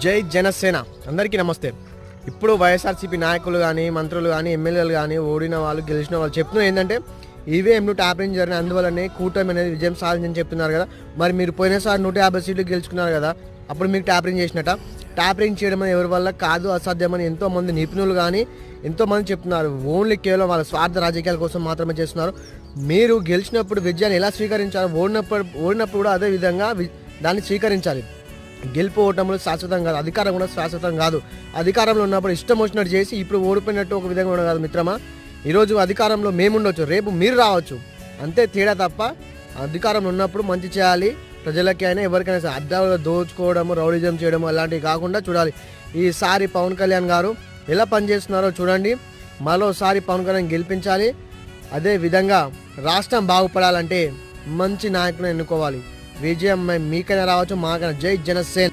జై జనసేన. అందరికీ నమస్తే. ఇప్పుడు వైఎస్ఆర్సీపీ నాయకులు కానీ, మంత్రులు కానీ, ఎమ్మెల్యేలు కానీ, ఓడిన వాళ్ళు, గెలిచిన వాళ్ళు చెప్తున్నారు ఏంటంటే ఈవీఎంలు ట్యాపరింగ్ జరిగిన అందువల్లనే కూటమి అనేది విజయం సాధించని చెప్తున్నారు కదా. మరి మీరు పోయినసారి 150 సీట్లు గెలుచుకున్నారు కదా, అప్పుడు మీకు ట్యాపరింగ్ చేసినట్ట. ట్యాపరింగ్ చేయడం అనేది ఎవరి వల్ల కాదు, అసాధ్యమని ఎంతోమంది నిపుణులు కానీ ఎంతోమంది చెప్తున్నారు. ఓన్లీ కేవలం వాళ్ళ స్వార్థ రాజకీయాల కోసం మాత్రమే చేస్తున్నారు. మీరు గెలిచినప్పుడు విజయాన్ని ఎలా స్వీకరించాలి, ఓడినప్పుడు కూడా అదే విధంగా దాన్ని స్వీకరించాలి. గెలుపు ఓటములు శాశ్వతం కాదు, అధికారం కూడా శాశ్వతం కాదు. అధికారంలో ఉన్నప్పుడు ఇష్టం వచ్చినట్టు చేసి ఇప్పుడు ఓడిపోయినట్టు ఒక విధంగా ఉండదు కాదు మిత్రమా. ఈరోజు అధికారంలో మేముండొచ్చు, రేపు మీరు రావచ్చు, అంతే తేడా. తప్ప అధికారంలో ఉన్నప్పుడు మంచి చేయాలి, ప్రజలకి అయినా ఎవరికైనా సరే. అద్దాలు దోచుకోవడము, రౌడిజం చేయడము అలాంటివి కాకుండా చూడాలి. ఈసారి పవన్ కళ్యాణ్ గారు ఎలా పనిచేస్తున్నారో చూడండి. మరోసారి పవన్ కళ్యాణ్ గెలిపించాలి. అదే విధంగా రాష్ట్రం బాగుపడాలంటే మంచి నాయకులను ఎన్నుకోవాలి. విజయం మీకైనా రావచ్చు, మాకైనా. జై జనసేన.